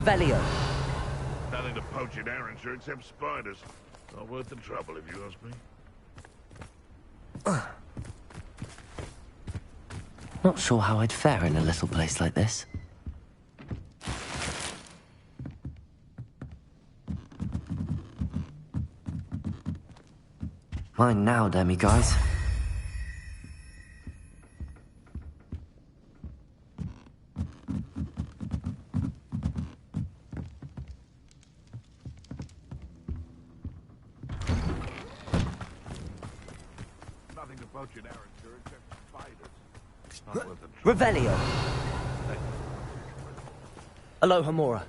Velio. Nothing to poach in Arranger except spiders. Not worth the trouble, if you ask me. Not sure how I'd fare in a little place like this. Mine now, demi-guys. Nothing to poach in Arranger except spiders. Not worth the trouble. Revelio. Aloha Mora.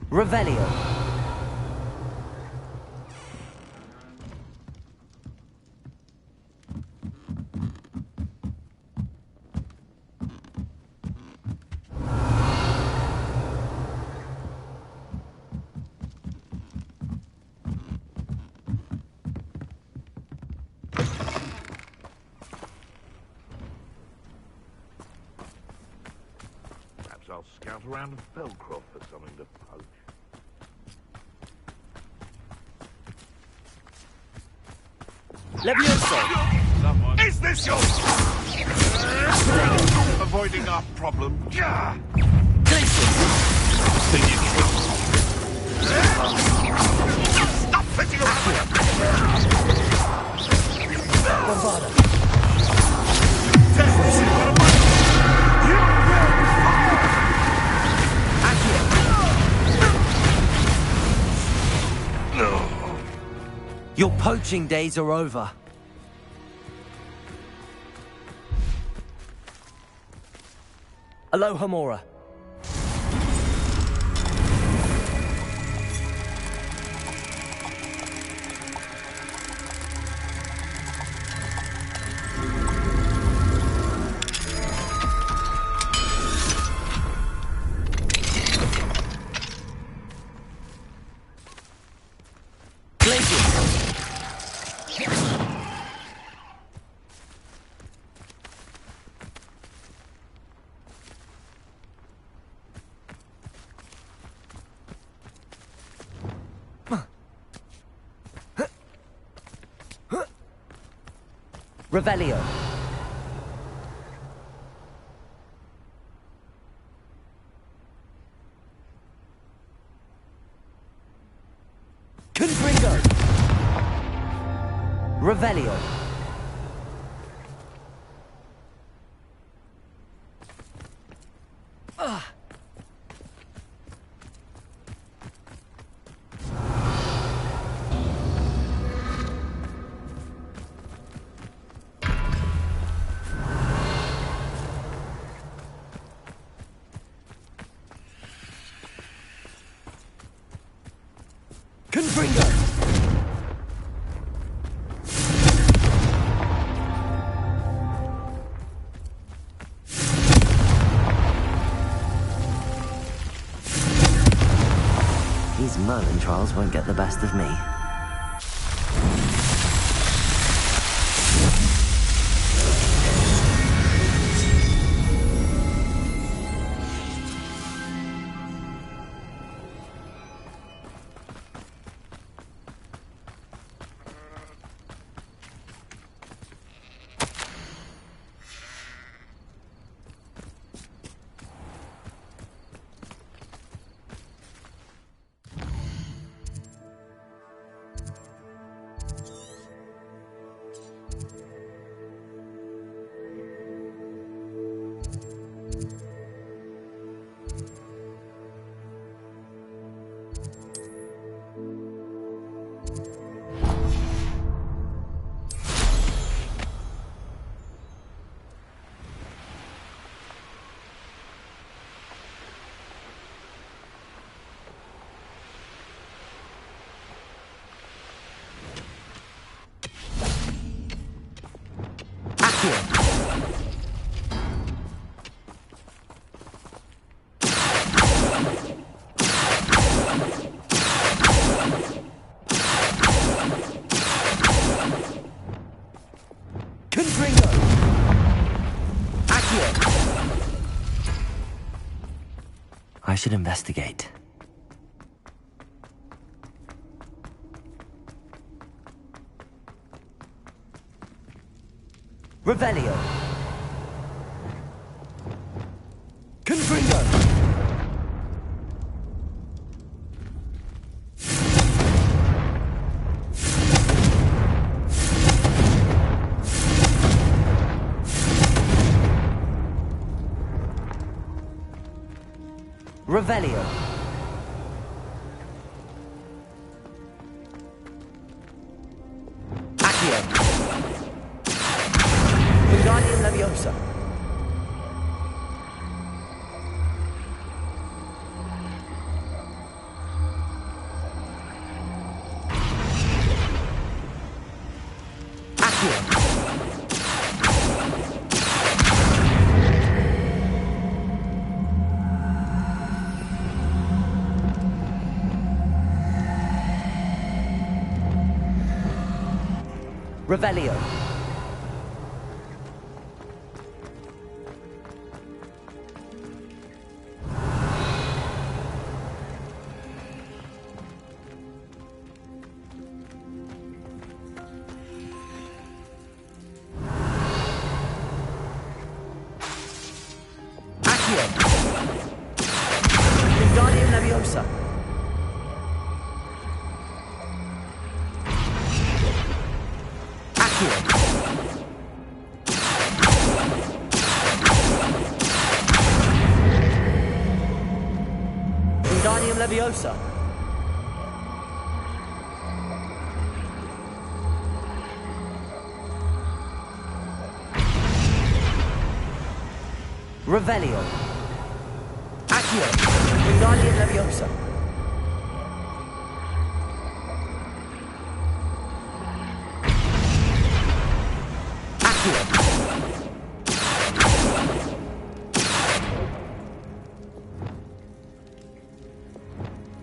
Revelio. Perhaps I'll scout around Fellcroft for something to poach. Levioso. Someone. Is this your... Avoiding our problem. Stop fitting around! Bombada. Your poaching days are over. Aloha Mora. Revelio. Confringo. Revelio. Confringo. These Merlin trials won't get the best of me. I should investigate. Revelio. Confringo. Revelio. Accio. Wingardium Leviosa. Accio. Revelio. Accio. Wingardium Leviosa. Accio. Wingardium Leviosa. Revelio. Accio. Wingardium Leviosa. Accio.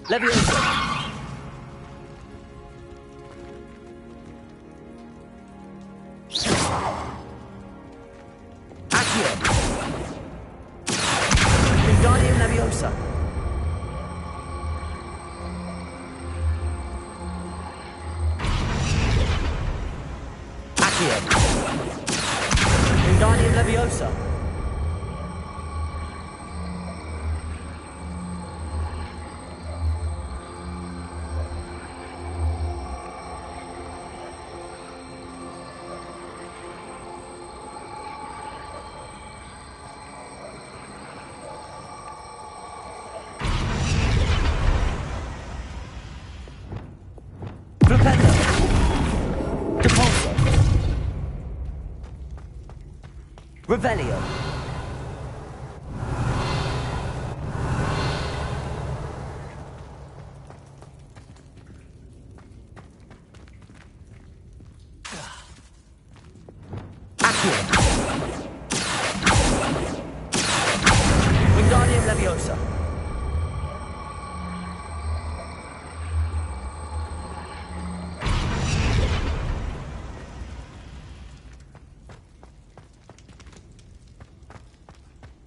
Leviosa. Accio. Wingardium Leviosa. Accio. Wingardium Leviosa. Flipendo. Depulso. Revelio. Accio. Wingardium Leviosa.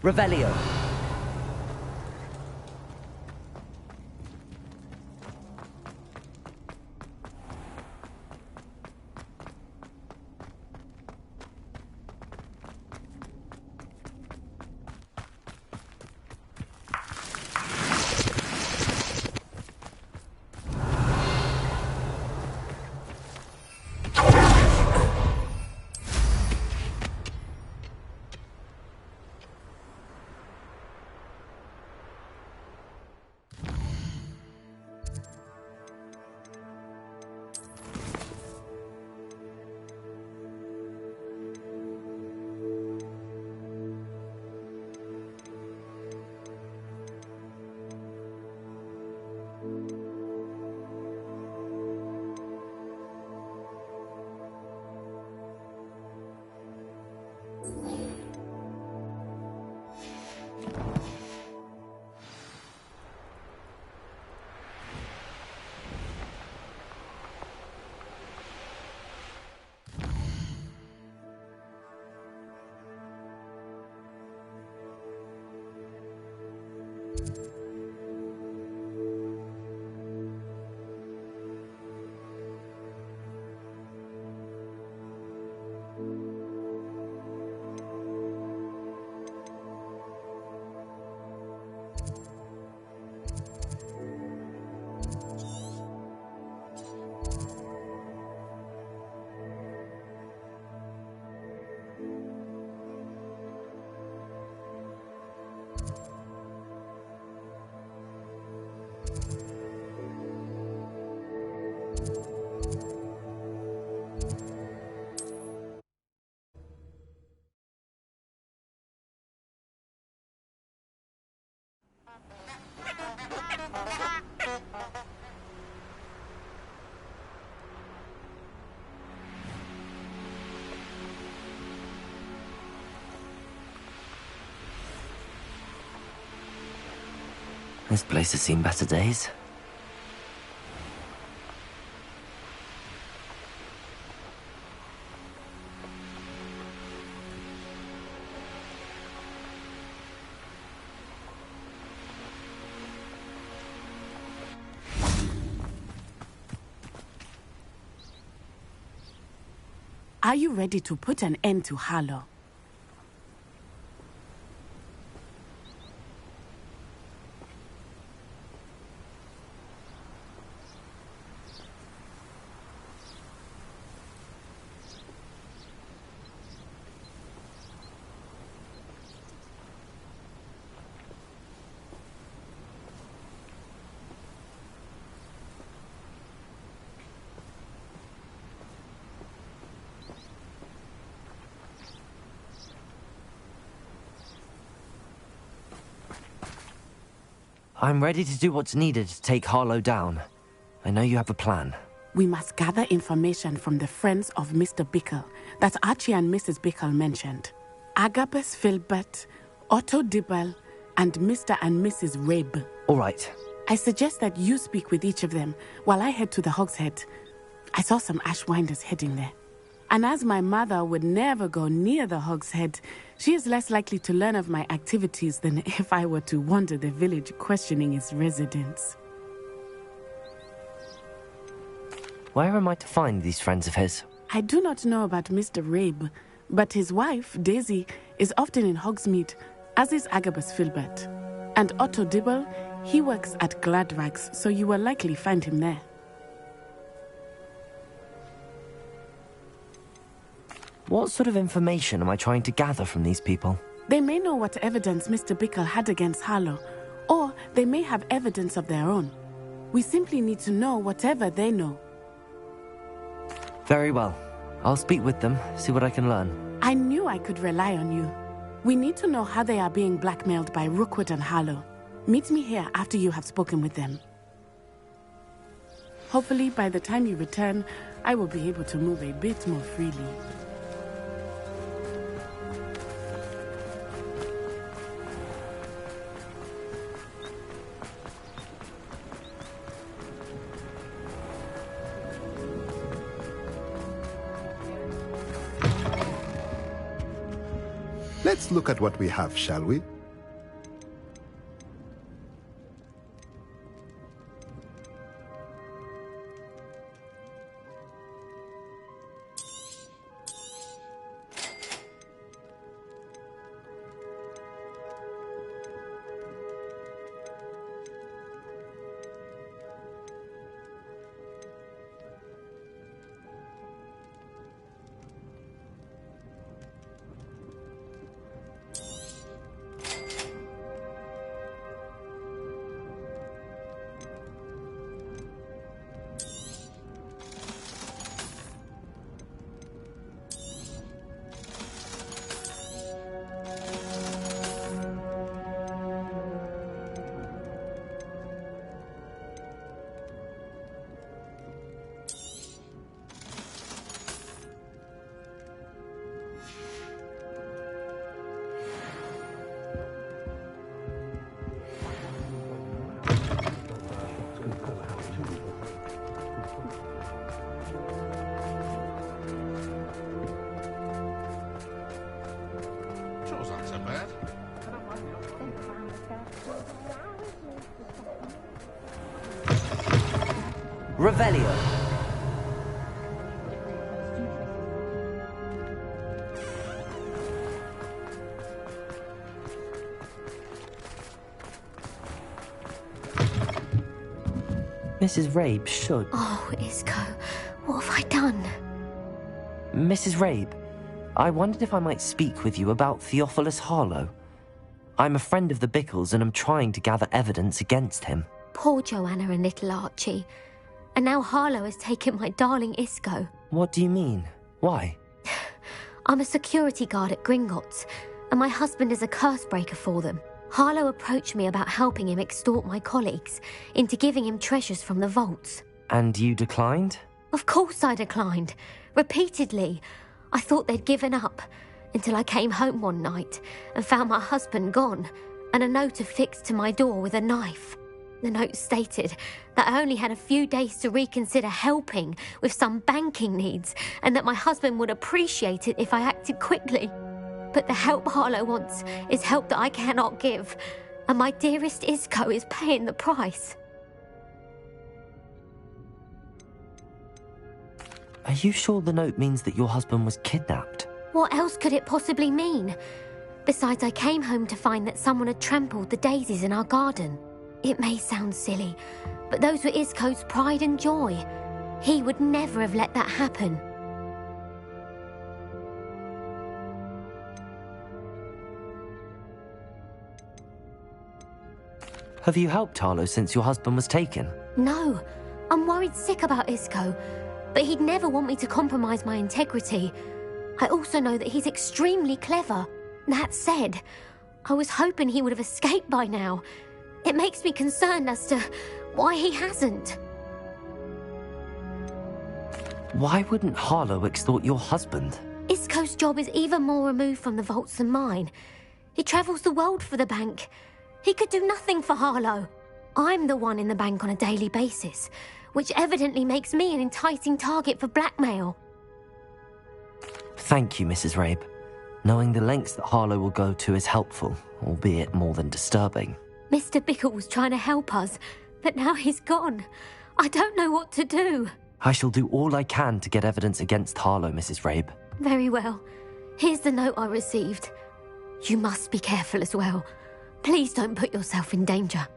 Revelio. This place has seen better days. Are you ready to put an end to Harlow? I'm ready to do what's needed to take Harlow down. I know you have a plan. We must gather information from the friends of Mr. Bickle that Archie and Mrs. Bickle mentioned. Agabus Filbert, Otto Dibble, and Mr. and Mrs. Rabe. All right. I suggest that you speak with each of them while I head to the Hogshead. I saw some Ashwinders heading there. And as my mother would never go near the Hogshead, she is less likely to learn of my activities than if I were to wander the village questioning its residents. Where am I to find these friends of his? I do not know about Mr. Rabe, but his wife, Daisy, is often in Hogsmeade, as is Agabus Filbert. And Otto Dibble, he works at Gladrags, so you will likely find him there. What sort of information am I trying to gather from these people? They may know what evidence Mr. Bickle had against Harlow, or they may have evidence of their own. We simply need to know whatever they know. Very well. I'll speak with them, see what I can learn. I knew I could rely on you. We need to know how they are being blackmailed by Rookwood and Harlow. Meet me here after you have spoken with them. Hopefully, by the time you return, I will be able to move a bit more freely. Let's look at what we have, shall we? Chore's not so bad. Revelio. Mrs. Rabe should. Oh, Isco, what have I done? Mrs. Rabe, I wondered if I might speak with you about Theophilus Harlow. I'm a friend of the Bickles and am trying to gather evidence against him. Poor Joanna and little Archie. And now Harlow has taken my darling Isco. What do you mean? Why? I'm a security guard at Gringotts, and my husband is a curse breaker for them. Harlow approached me about helping him extort my colleagues into giving him treasures from the vaults. And you declined? Of course I declined. Repeatedly. I thought they'd given up, until I came home one night and found my husband gone, and a note affixed to my door with a knife. The note stated that I only had a few days to reconsider helping with some banking needs, and that my husband would appreciate it if I acted quickly. But the help Harlow wants is help that I cannot give, and my dearest Isco is paying the price. Are you sure the note means that your husband was kidnapped? What else could it possibly mean? Besides, I came home to find that someone had trampled the daisies in our garden. It may sound silly, but those were Isco's pride and joy. He would never have let that happen. Have you helped Harlow since your husband was taken? No, I'm worried sick about Isco, but he'd never want me to compromise my integrity. I also know that he's extremely clever. That said, I was hoping he would have escaped by now. It makes me concerned as to why he hasn't. Why wouldn't Harlow extort your husband? Isco's job is even more removed from the vaults than mine. He travels the world for the bank. He could do nothing for Harlow. I'm the one in the bank on a daily basis, which evidently makes me an enticing target for blackmail. Thank you, Mrs. Rabe. Knowing the lengths that Harlow will go to is helpful, albeit more than disturbing. Mr. Bickle was trying to help us, but now he's gone. I don't know what to do. I shall do all I can to get evidence against Harlow, Mrs. Rabe. Very well. Here's the note I received. You must be careful as well. Please don't put yourself in danger.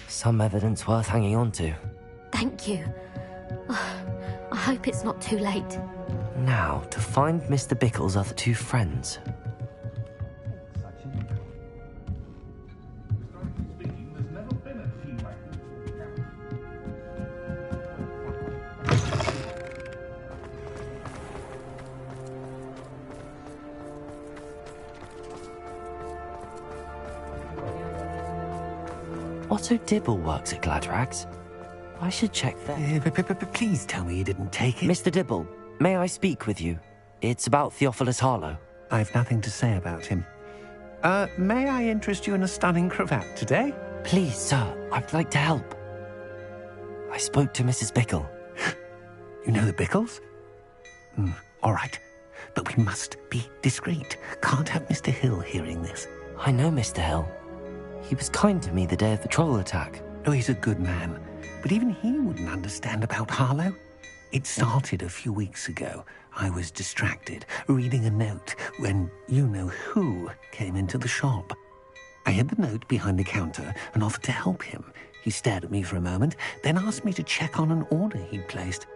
Some evidence worth hanging on to. Thank you. I hope it's not too late. Now, to find Mr. Bickle's other two friends. Otto Dibble works at Gladrags. I should check there. Please tell me you didn't take it. Mr. Dibble, may I speak with you? It's about Theophilus Harlow. I've nothing to say about him. May I interest you in a stunning cravat today? Please, sir, I'd like to help. I spoke to Mrs. Bickle. You know the Bickles? All right. But we must be discreet. Can't have Mr. Hill hearing this. I know Mr. Hill. He was kind to me the day of the troll attack. Oh, he's a good man. But even he wouldn't understand about Harlow. It started a few weeks ago. I was distracted, reading a note, when you-know-who came into the shop. I hid the note behind the counter and offered to help him. He stared at me for a moment, then asked me to check on an order he'd placed.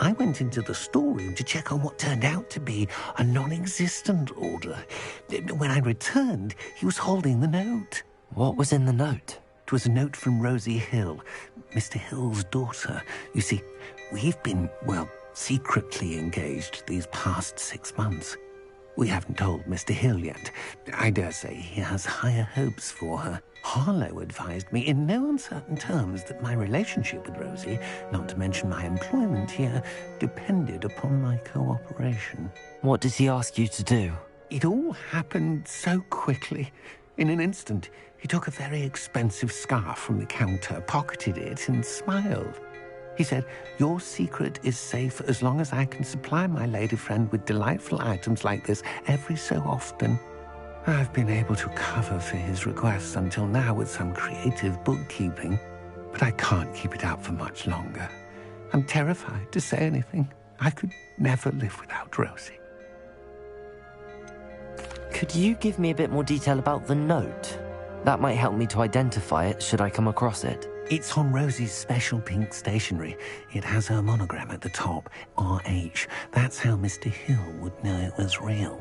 I went into the storeroom to check on what turned out to be a non-existent order. When I returned, he was holding the note. What was in the note? It was a note from Rosie Hill, Mr. Hill's daughter. You see, we've been, secretly engaged these past 6 months. We haven't told Mr. Hill yet. I dare say he has higher hopes for her. Harlow advised me in no uncertain terms that my relationship with Rosie, not to mention my employment here, depended upon my cooperation. What did he ask you to do? It all happened so quickly. In an instant, he took a very expensive scarf from the counter, pocketed it, and smiled. He said, "Your secret is safe as long as I can supply my lady friend with delightful items like this every so often." I've been able to cover for his requests until now with some creative bookkeeping, but I can't keep it up for much longer. I'm terrified to say anything. I could never live without Rosie. Could you give me a bit more detail about the note? That might help me to identify it should I come across it. It's on Rosie's special pink stationery. It has her monogram at the top, RH. That's how Mr. Hill would know it was real.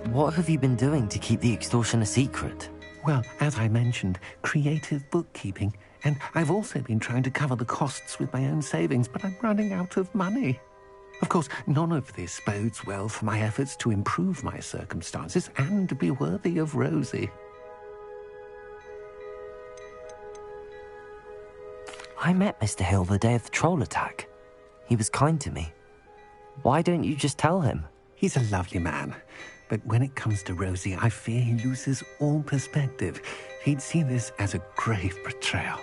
What have you been doing to keep the extortion a secret? Well, as I mentioned, creative bookkeeping. And I've also been trying to cover the costs with my own savings, but I'm running out of money. Of course, none of this bodes well for my efforts to improve my circumstances and be worthy of Rosie. I met Mr. Hill the day of the troll attack. He was kind to me. Why don't you just tell him? He's a lovely man, but when it comes to Rosie, I fear he loses all perspective. He'd see this as a grave betrayal.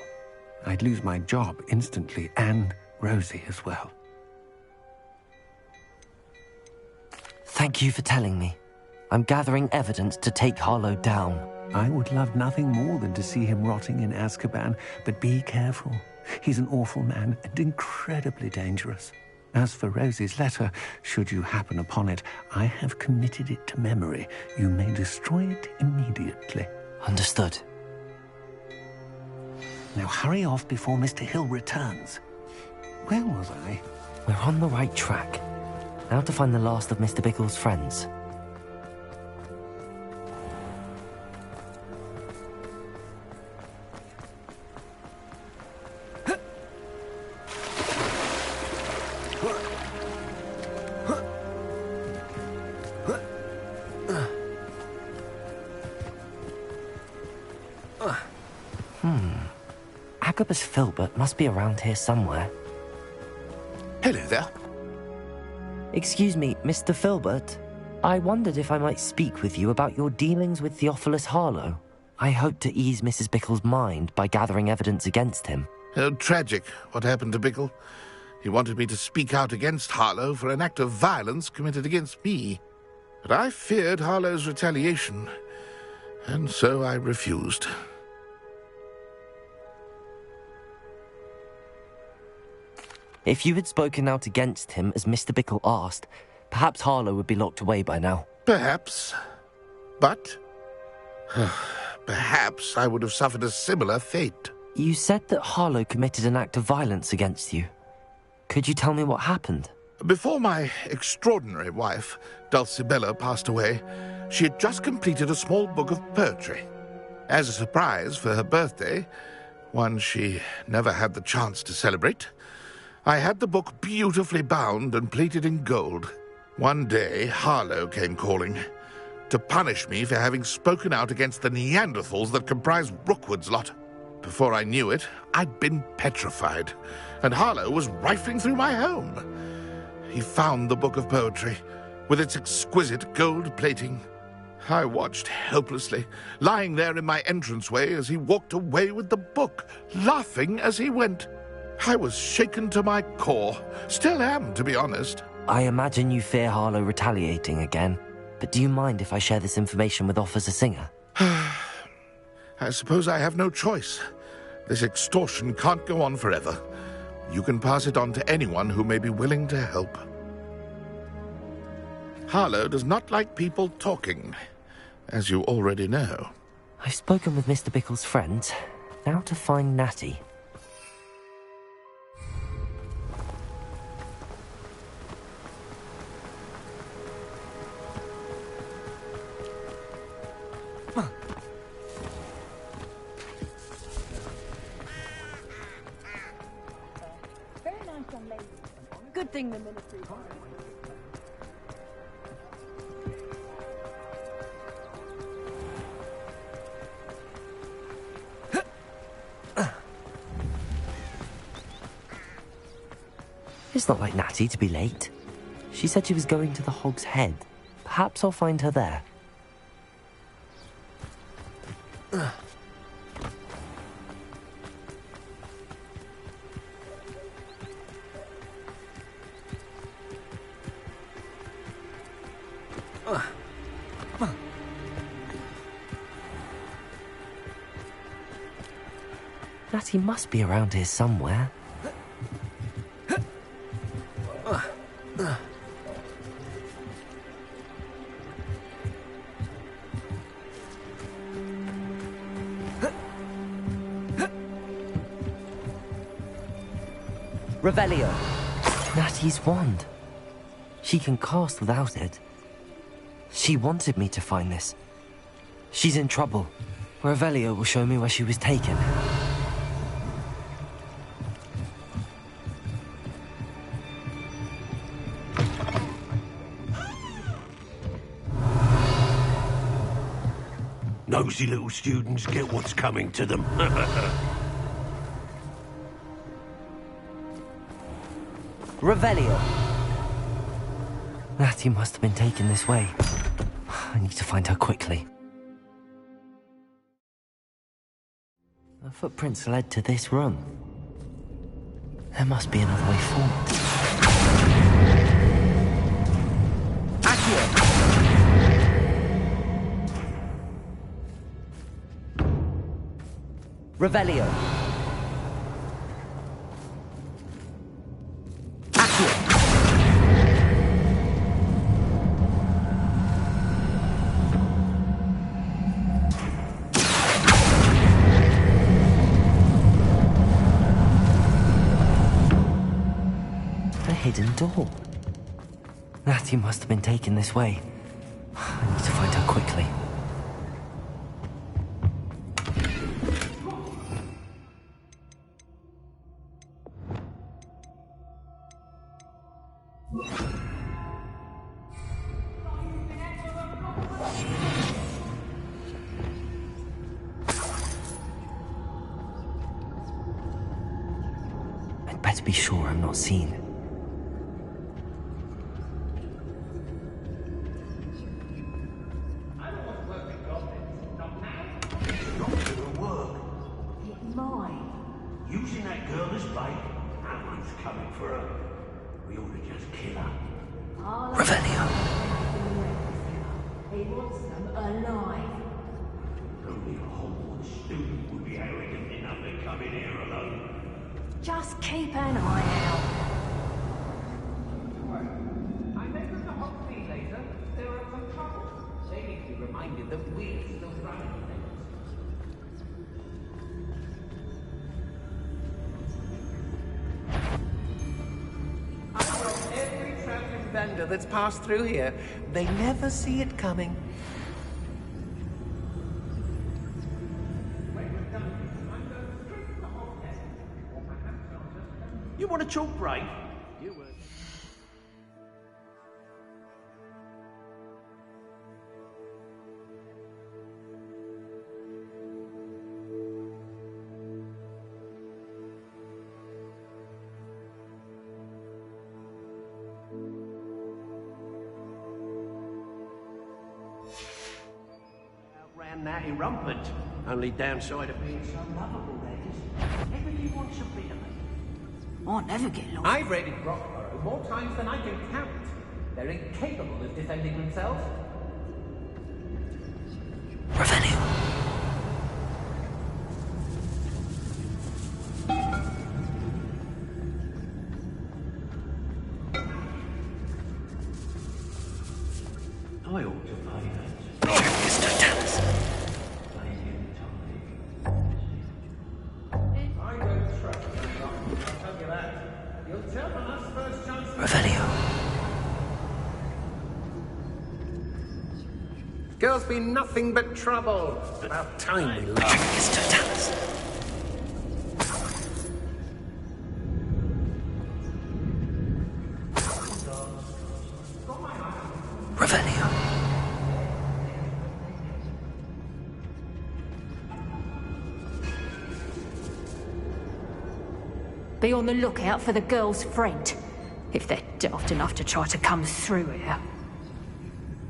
I'd lose my job instantly, and Rosie as well. Thank you for telling me. I'm gathering evidence to take Harlow down. I would love nothing more than to see him rotting in Azkaban, but be careful. He's an awful man and incredibly dangerous. As for Rosie's letter, should you happen upon it, I have committed it to memory. You may destroy it immediately. Understood. Now hurry off before Mr. Hill returns. Where was I? We're on the right track. Now to find the last of Mr. Bickle's friends. Agabus Filbert must be around here somewhere. Hello there. Excuse me, Mr. Filbert. I wondered if I might speak with you about your dealings with Theophilus Harlow. I hope to ease Mrs. Bickle's mind by gathering evidence against him. Oh, tragic what happened to Bickle. He wanted me to speak out against Harlow for an act of violence committed against me. But I feared Harlow's retaliation, and so I refused. If you had spoken out against him as Mr. Bickle asked, perhaps Harlow would be locked away by now. Perhaps. But perhaps I would have suffered a similar fate. You said that Harlow committed an act of violence against you. Could you tell me what happened? Before my extraordinary wife, Dulcibella, passed away, she had just completed a small book of poetry. As a surprise for her birthday, one she never had the chance to celebrate, I had the book beautifully bound and plated in gold. One day, Harlow came calling to punish me for having spoken out against the Neanderthals that comprise Rookwood's lot. Before I knew it, I'd been petrified, and Harlow was rifling through my home. He found the book of poetry, with its exquisite gold plating. I watched helplessly, lying there in my entranceway as he walked away with the book, laughing as he went. I was shaken to my core. Still am, to be honest. I imagine you fear Harlow retaliating again, but do you mind if I share this information with Officer Singer? I suppose I have no choice. This extortion can't go on forever. You can pass it on to anyone who may be willing to help. Harlow does not like people talking, as you already know. I've spoken with Mr. Bickle's friends. Now to find Natty. Good thing the ministry. It's not like Natty to be late. She said she was going to the Hog's Head. Perhaps I'll find her there. Natty must be around here somewhere. Revelio. Natty's wand. She can cast without it. She wanted me to find this. She's in trouble. Revelio will show me where she was taken. Nosy little students get what's coming to them. Revelio. Natty must have been taken this way. I need to find her quickly. The footprints led to this room. There must be another way forward. Accio. Revelio. Accio. A hidden door. Natty must have been taken this way. I need to find her quickly. I'd better be sure I'm not seen. Using that girl as bait, no one's coming for her. We ought to just kill her. Revelio. He wants them alive. Only a Hogwarts student would be arrogant enough to come in here alone. Just keep an eye out. I met with the Hogsmeade later. There are some trouble. They need to be reminded that we're still running things. Every traveling vendor that's passed through here, they never see it coming. You want a chalk break? You would. Outran Natty Rumpert. Only downside of being so lovable, that is. Everybody wants a bit of me. I'll never get lost. I've raided Brockborough more times than I can count. They're incapable of defending themselves. Revelio. I ought to pay that. Mr. Dallas. I don't trust you, I'll tell you that. You'll tell on us first chance. Revelio. Girls be nothing but trouble. About time we left. Mr. Dallas. Revelio. Be on the lookout for the girl's friend. If they're daft enough to try to come through here.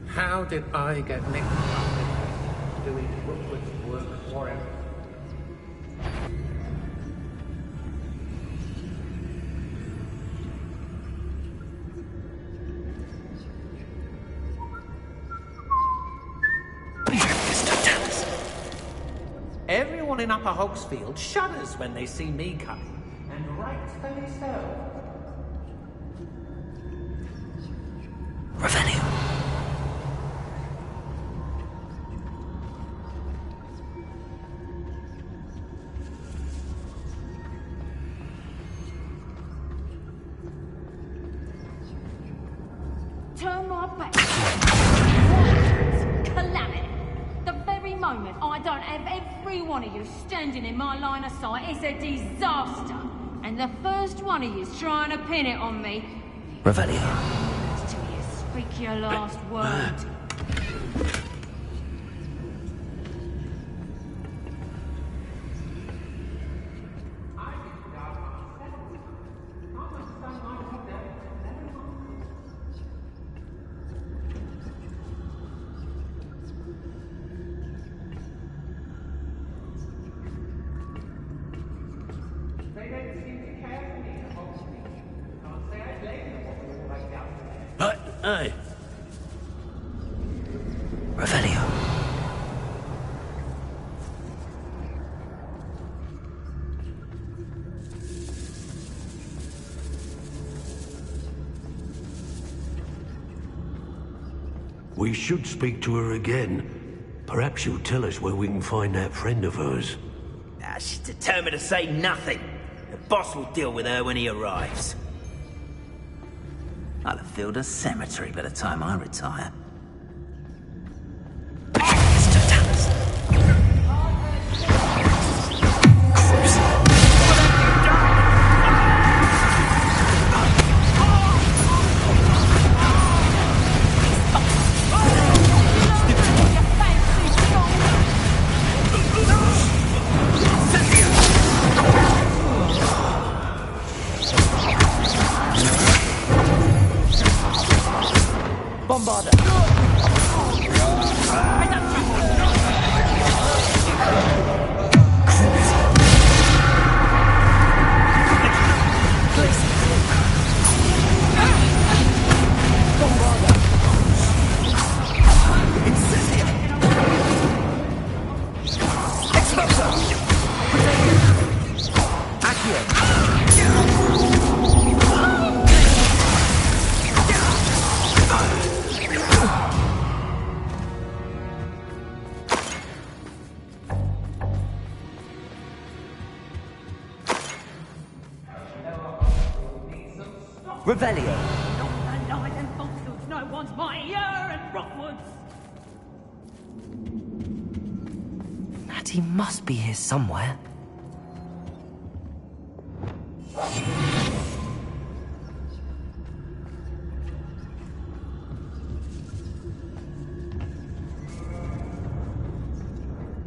How did I get nicked up doing Rookwood's work for him? Mr. Dallas. Everyone in Upper Hogsfield shudders when they see me coming. And rightfully so. Revelio. Turn my back. don't have every one of you standing in my line of sight, it's a disaster. And the first one of you's trying to pin it on me. Revelio. Till you speak your last word. Hey. Revelio. We should speak to her again. Perhaps she'll tell us where we can find that friend of hers. She's determined to say nothing. The boss will deal with her when he arrives. I'll have filled a cemetery by the time I retire. Revelio. Not the lies and falsehoods no one's mightier and Rockwoods. Natty must be here somewhere.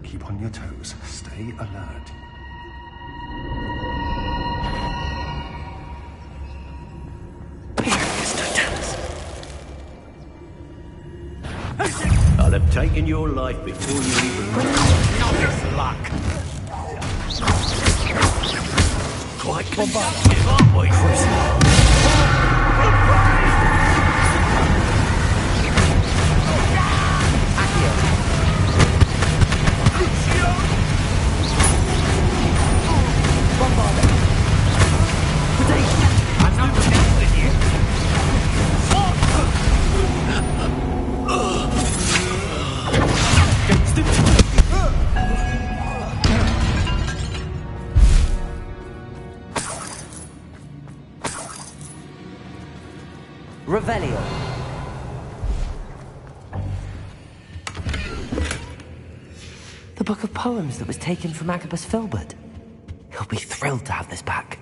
Keep on your toes. Stay alert. I'll have taken your life before you even know. Luck. Quite conductive, aren't we? Revelio. The book of poems that was taken from Agabus Filbert. He'll be thrilled to have this back.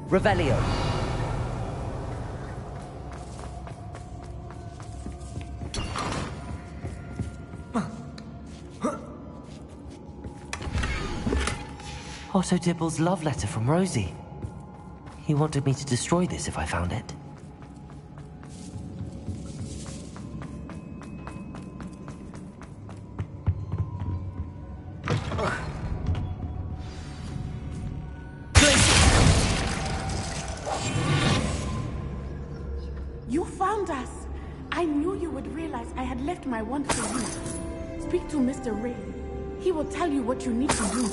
Revelio. Otto Dibble's love letter from Rosie. He wanted me to destroy this if I found it. You found us! I knew you would realize I had left my wand for you. Speak to Mr. Ray. He will tell you what you need to do.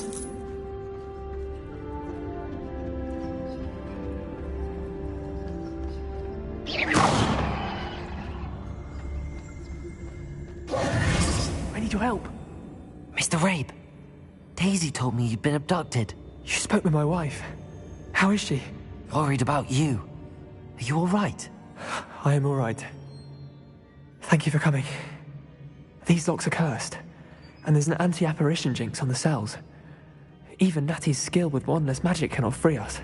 Maisie told me you'd been abducted. You spoke with my wife. How is she? Worried about you. Are you all right? I am all right. Thank you for coming. These locks are cursed, and there's an anti-apparition jinx on the cells. Even Natty's skill with wandless magic cannot free us.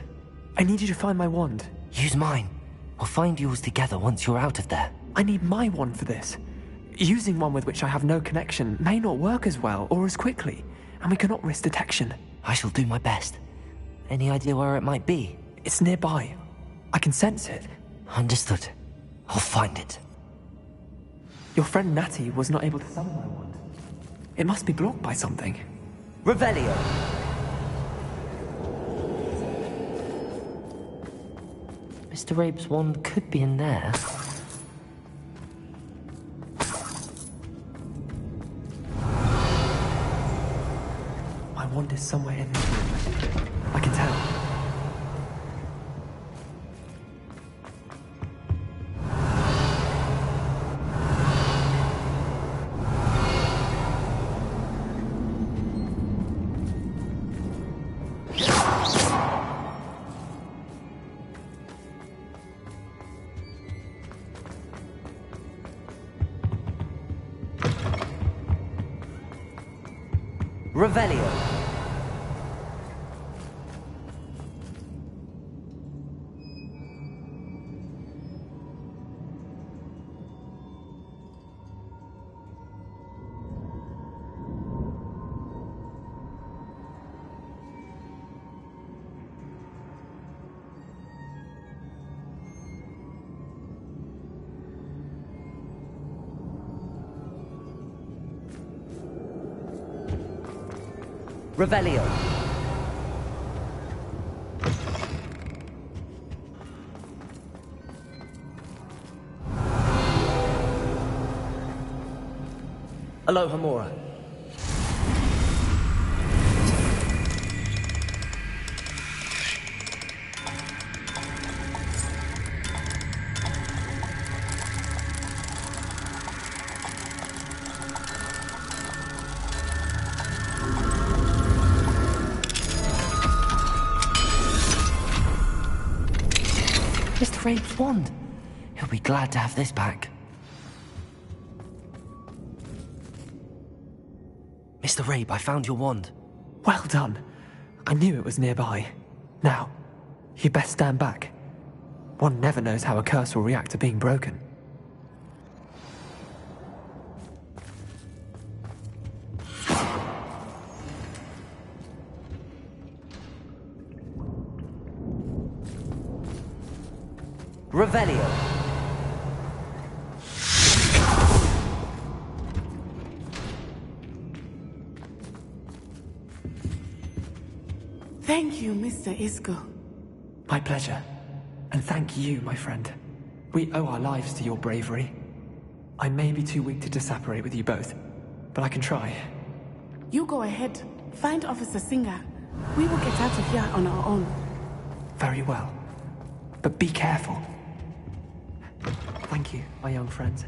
I need you to find my wand. Use mine. We'll find yours together once you're out of there. I need my wand for this. Using one with which I have no connection may not work as well or as quickly, and we cannot risk detection. I shall do my best. Any idea where it might be? It's nearby. I can sense it. Understood. I'll find it. Your friend Natty was not able to summon my wand. It must be blocked by something. Revelio! Mr. Rabe's wand could be in there. My wand is somewhere in this room. I can tell. Revelio. Revelio. Aloha Mora. Mr. Rabe's wand. He'll be glad to have this back. Mr. Rabe, I found your wand. Well done. I knew it was nearby. Now, you best stand back. One never knows how a curse will react to being broken. Revelio. Thank you, Mr. Isco. My pleasure. And thank you, my friend. We owe our lives to your bravery. I may be too weak to disapparate with you both, but I can try. You go ahead. Find Officer Singer. We will get out of here on our own. Very well. But be careful. Thank you, my young friends.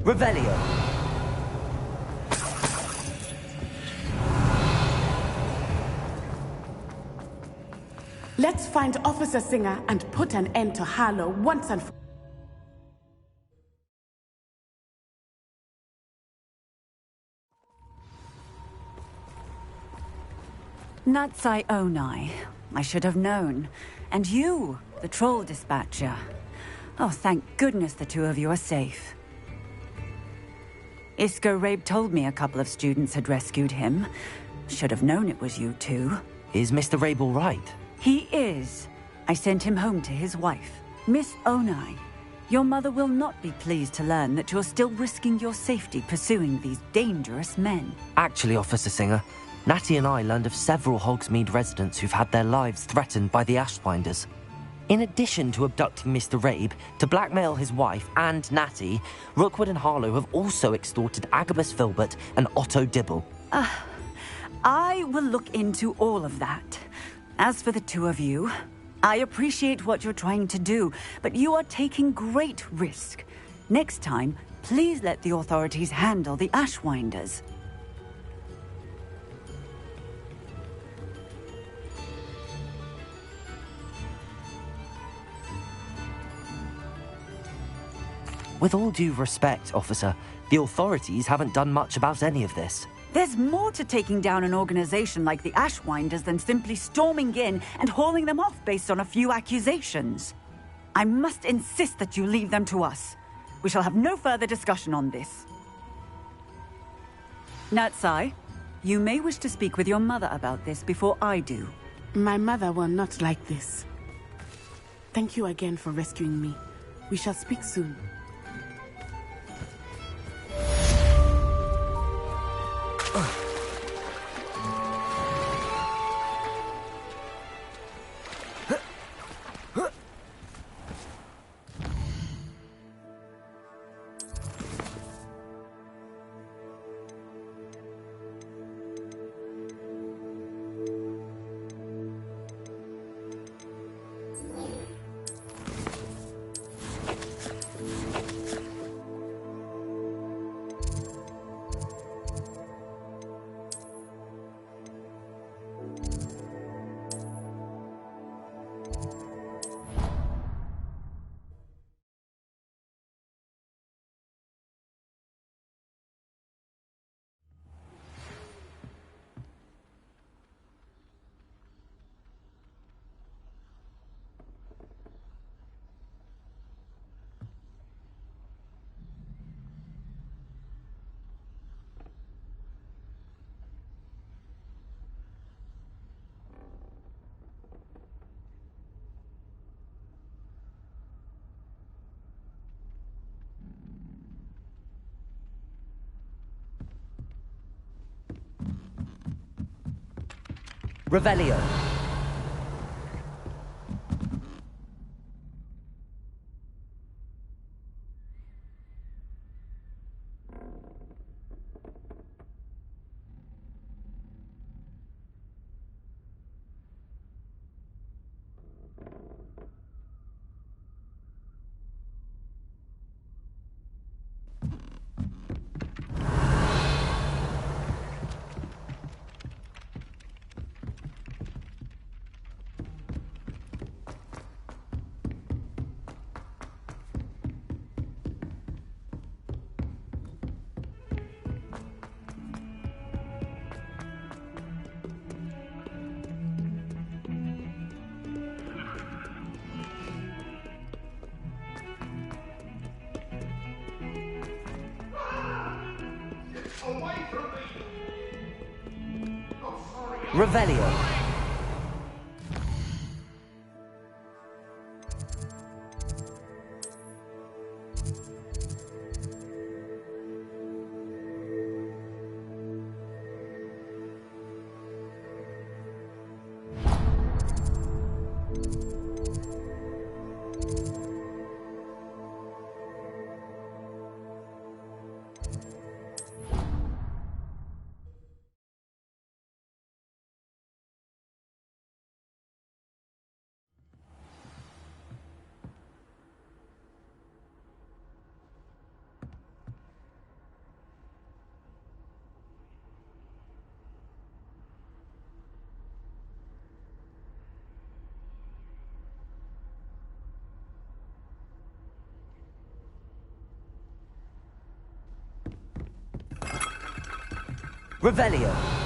Revelio. Let's find Officer Singer and put an end to Harlow once and for all. Natsai Onai. I should have known. And you, the troll dispatcher. Oh, thank goodness the two of you are safe. Isco Rabe told me a couple of students had rescued him. Should have known it was you two. Is Mr. Rabe all right? He is. I sent him home to his wife. Miss Onai, your mother will not be pleased to learn that you're still risking your safety pursuing these dangerous men. Actually, Officer Singer, Natty and I learned of several Hogsmeade residents who've had their lives threatened by the Ashbinders. In addition to abducting Mr. Rabe to blackmail his wife and Natty, Rookwood and Harlow have also extorted Agabus Filbert and Otto Dibble. I will look into all of that. As for the two of you, I appreciate what you're trying to do, but you are taking great risk. Next time, please let the authorities handle the Ashwinders. With all due respect, officer, the authorities haven't done much about any of this. There's more to taking down an organization like the Ashwinders than simply storming in and hauling them off based on a few accusations. I must insist that you leave them to us. We shall have no further discussion on this. Natsai, you may wish to speak with your mother about this before I do. My mother will not like this. Thank you again for rescuing me. We shall speak soon. Revelio. Revelio. Revelio.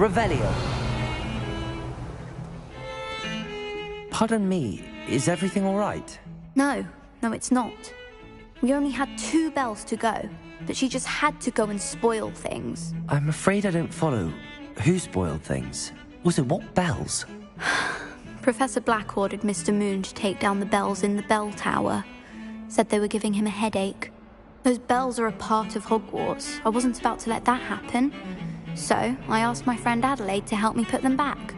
Revelio. Pardon me, is everything all right? No, it's not. We only had 2 bells to go, but she just had to go and spoil things. I'm afraid I don't follow. Who spoiled things? Also, what bells? Professor Black ordered Mr. Moon to take down the bells in the bell tower. Said they were giving him a headache. Those bells are a part of Hogwarts. I wasn't about to let that happen. So, I asked my friend Adelaide to help me put them back.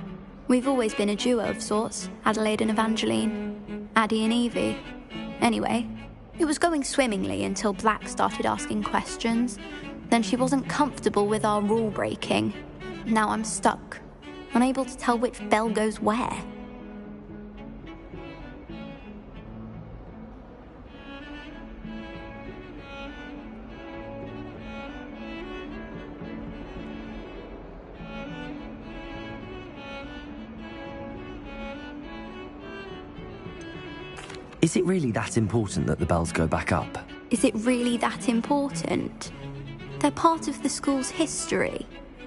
We've always been a duo of sorts, Adelaide and Evangeline. Addie and Evie. Anyway, it was going swimmingly until Black started asking questions. Then she wasn't comfortable with our rule breaking. Now I'm stuck, unable to tell which bell goes where. Is it really that important that the bells go back up? Is it really that important? They're part of the school's history.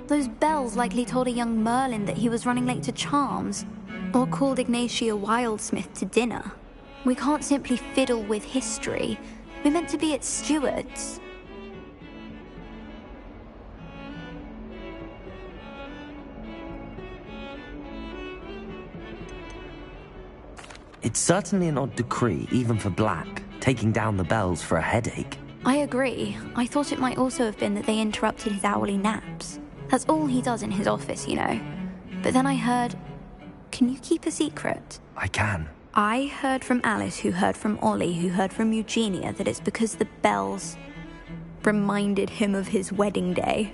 Those bells likely told a young Merlin that he was running late to Charms, or called Ignatia Wildsmith to dinner. We can't simply fiddle with history. We're meant to be its stewards. It's certainly an odd decree, even for Black, taking down the bells for a headache. I agree. I thought it might also have been that they interrupted his hourly naps. That's all he does in his office, you know. But then I heard... Can you keep a secret? I can. I heard from Alice, who heard from Ollie, who heard from Eugenia, that it's because the bells reminded him of his wedding day.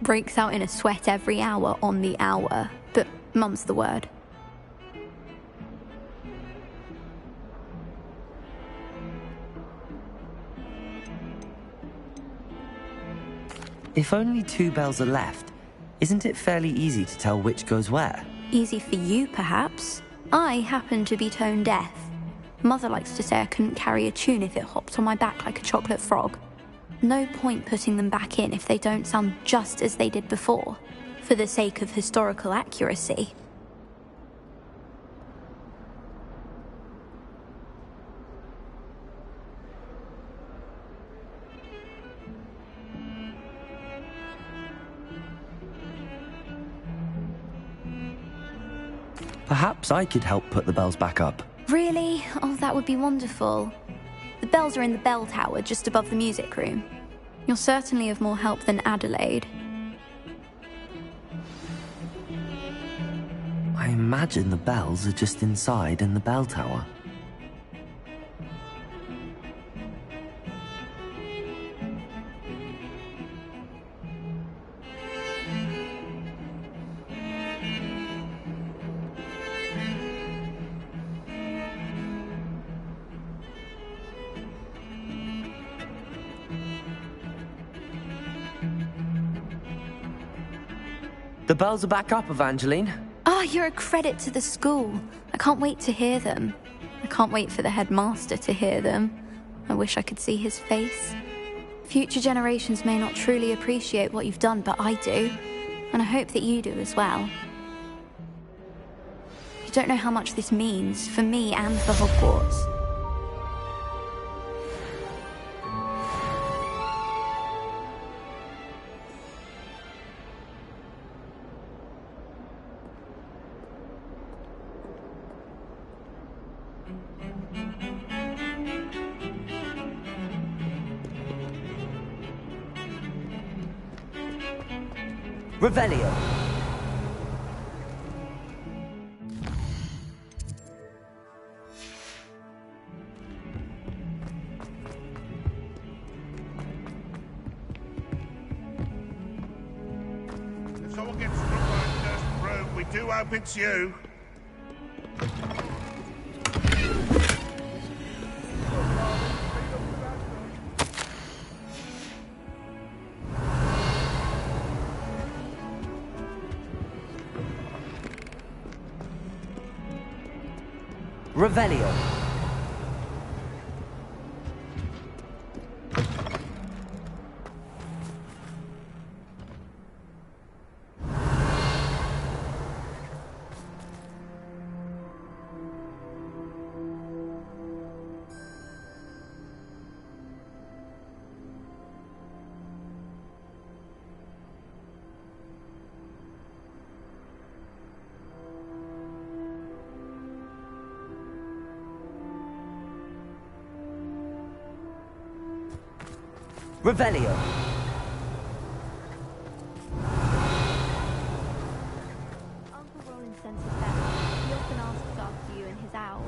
Breaks out in a sweat every hour on the hour. But mum's the word. If only 2 bells are left, isn't it fairly easy to tell which goes where? Easy for you, perhaps. I happen to be tone deaf. Mother likes to say I couldn't carry a tune if it hopped on my back like a chocolate frog. No point putting them back in if they don't sound just as they did before, for the sake of historical accuracy. Perhaps I could help put the bells back up. Really? Oh, that would be wonderful. The bells are in the bell tower just above the music room. You're certainly of more help than Adelaide. I imagine the bells are just inside in the bell tower. The bells are back up, Evangeline. Oh, you're a credit to the school. I can't wait to hear them. I can't wait for the headmaster to hear them. I wish I could see his face. Future generations may not truly appreciate what you've done, but I do. And I hope that you do as well. You don't know how much this means for me and for Hogwarts. Revelio. If someone gets struck by a cursed broom, we do hope it's you. Revelio. Revelio. Uncle Roland sends his best. He often asks after you and his owl.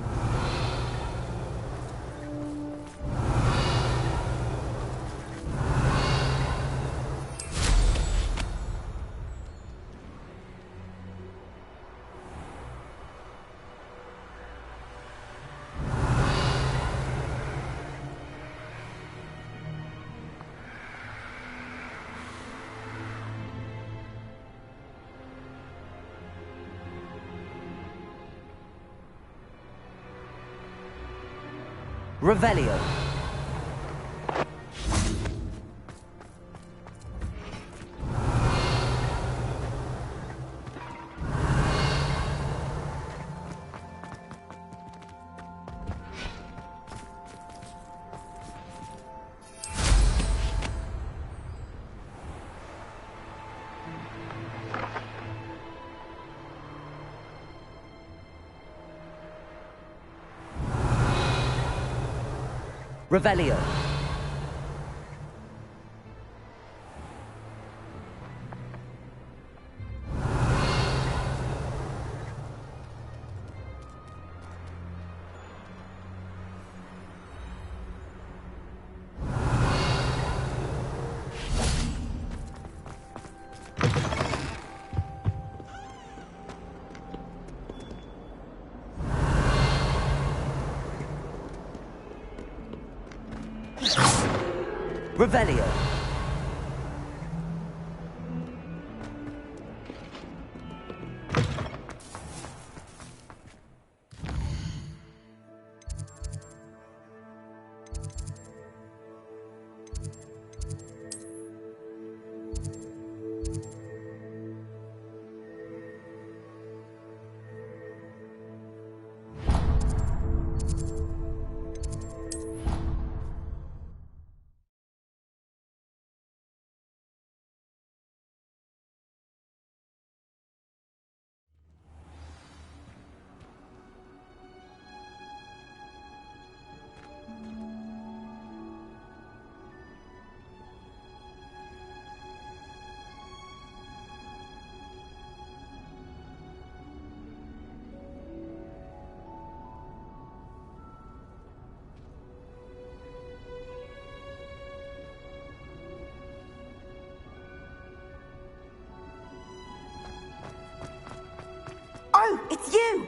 Revelio. Revelio. Revelio. Oh, it's you!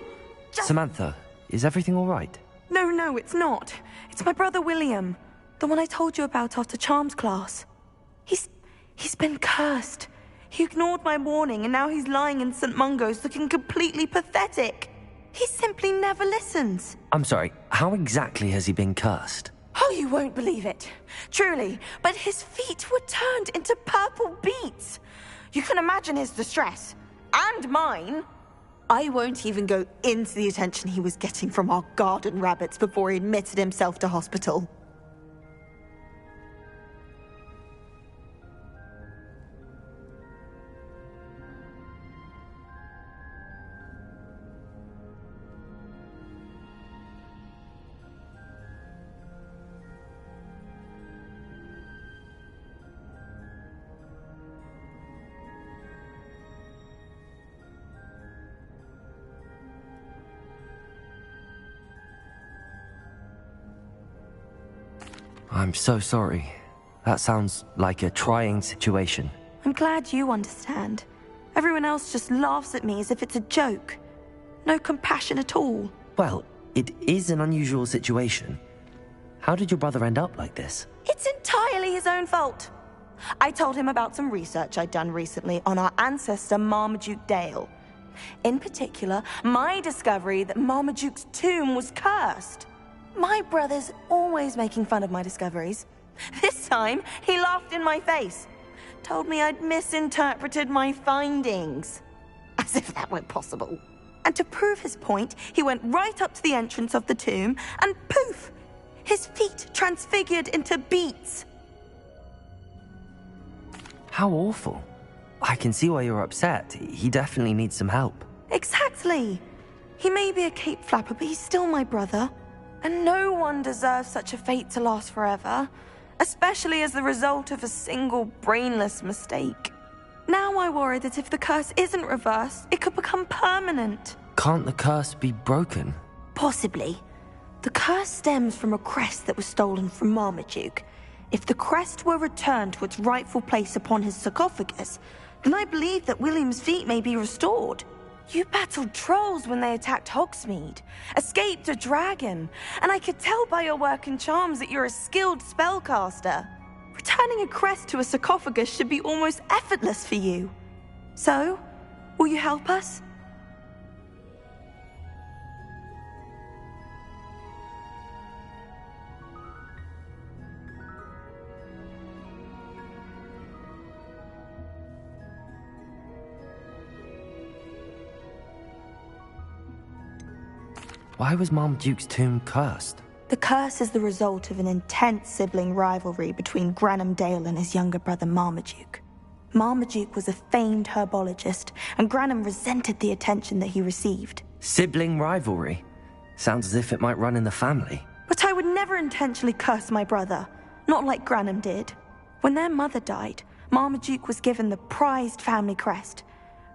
Samantha, is everything all right? No, it's not. It's my brother William. The one I told you about after Charms class. He's been cursed. He ignored my warning and now he's lying in St. Mungo's looking completely pathetic. He simply never listens. I'm sorry, how exactly has he been cursed? Oh, you won't believe it. Truly, but his feet were turned into purple beets. You can imagine his distress. And mine. I won't even go into the attention he was getting from our garden rabbits before he admitted himself to hospital. I'm so sorry. That sounds like a trying situation. I'm glad you understand. Everyone else just laughs at me as if it's a joke. No compassion at all. Well, it is an unusual situation. How did your brother end up like this? It's entirely his own fault. I told him about some research I'd done recently on our ancestor Marmaduke Dale. In particular, my discovery that Marmaduke's tomb was cursed. My brother's always making fun of my discoveries. This time, he laughed in my face. Told me I'd misinterpreted my findings. As if that were possible. And to prove his point, he went right up to the entrance of the tomb and poof! His feet transfigured into beets. How awful. I can see why you're upset. He definitely needs some help. Exactly. He may be a cape flapper, but he's still my brother. And no one deserves such a fate to last forever. especially as the result of a single brainless mistake. Now I worry that if the curse isn't reversed, it could become permanent. Can't the curse be broken? Possibly. The curse stems from a crest that was stolen from Marmaduke. If the crest were returned to its rightful place upon his sarcophagus, then I believe that William's feet may be restored. You battled trolls when they attacked Hogsmeade, escaped a dragon, and I could tell by your work and charms that you're a skilled spellcaster. Returning a crest to a sarcophagus should be almost effortless for you. So, will you help us? Why was Marmaduke's tomb cursed? The curse is the result of an intense sibling rivalry between Granham Dale and his younger brother Marmaduke. Marmaduke was a famed herbologist, and Granham resented the attention that he received. Sibling rivalry? Sounds as if it might run in the family. But I would never intentionally curse my brother, not like Granham did. When their mother died, Marmaduke was given the prized family crest.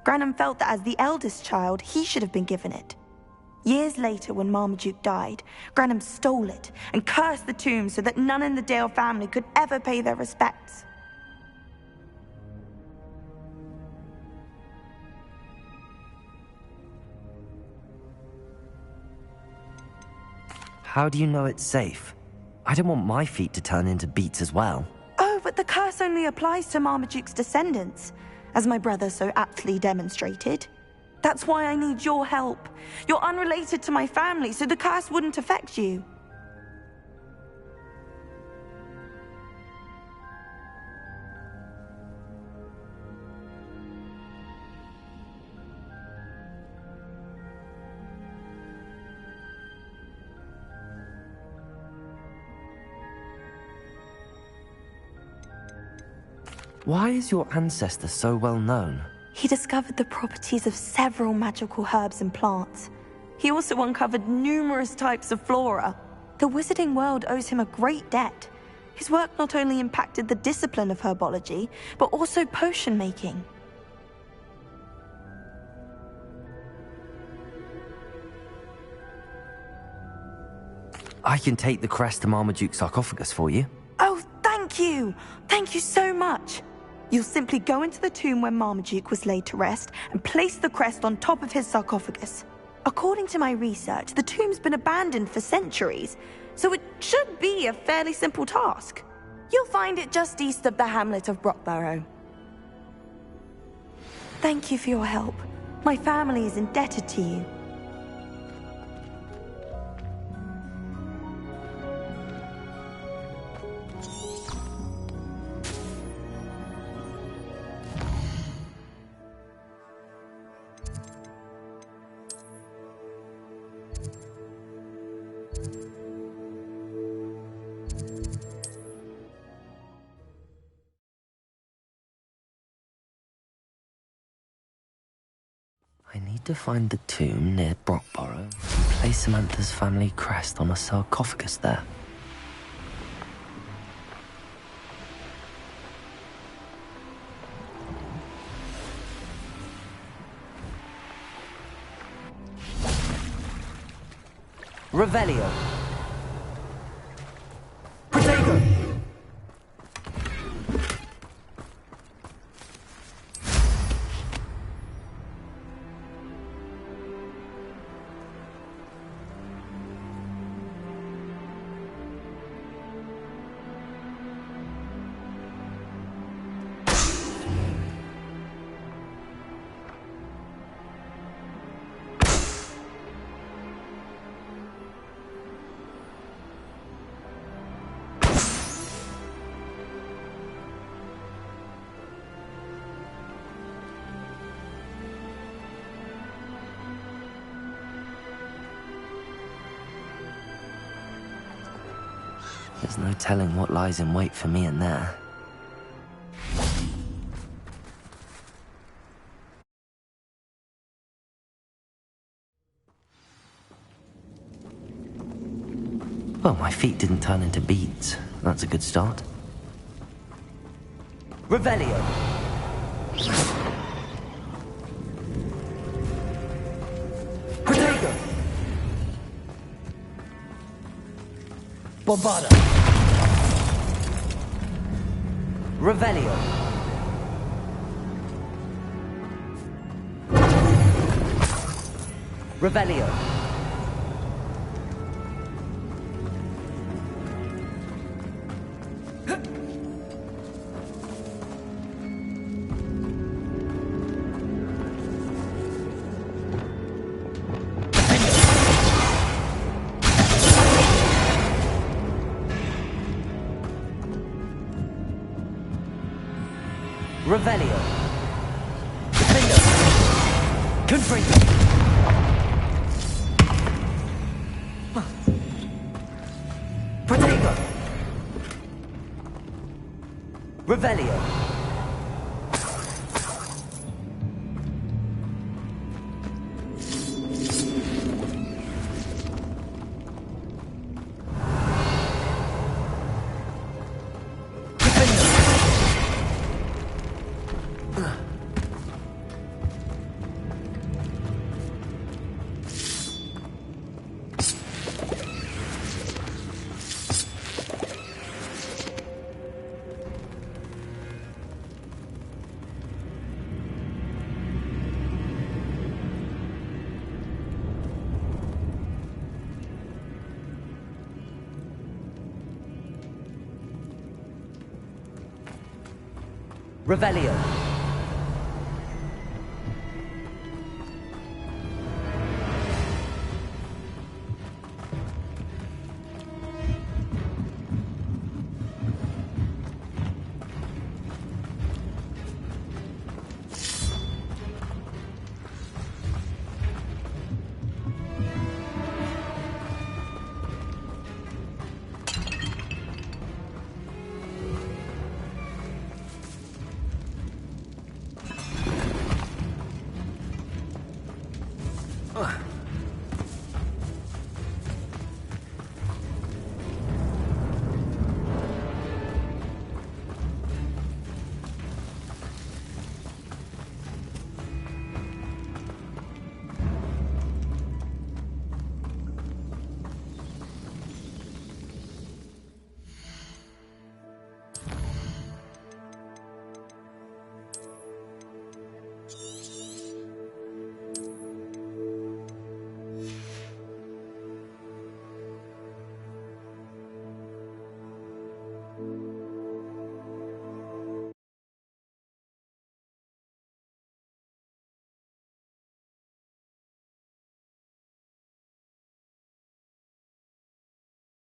Granham felt that as the eldest child, he should have been given it. Years later, when Marmaduke died, Granham stole it and cursed the tomb so that none in the Dale family could ever pay their respects. How do you know it's safe? I don't want my feet to turn into beets as well. Oh, but the curse only applies to Marmaduke's descendants, as my brother so aptly demonstrated. That's why I need your help. You're unrelated to my family, so the curse wouldn't affect you. Why is your ancestor so well known? He discovered the properties of several magical herbs and plants. He also uncovered numerous types of flora. The wizarding world owes him a great debt. His work not only impacted the discipline of herbology, but also potion making. I can take the crest to Marmaduke's sarcophagus for you. Oh, thank you! Thank you so much! You'll simply go into the tomb where Marmaduke was laid to rest and place the crest on top of his sarcophagus. According to my research, the tomb's been abandoned for centuries, so it should be a fairly simple task. You'll find it just east of the hamlet of Brockborough. Thank you for your help. My family is indebted to you. I need to find the tomb near Brockborough and place Samantha's family crest on a sarcophagus there. Revelio. Protego. There's no telling what lies in wait for me in there. Well, my feet didn't turn into beets. That's a good start. Revelio. Protego. Bombada. Revelio. Revelio. Revelio. Defendo. Confringo. Protego. Revelio. Revelio.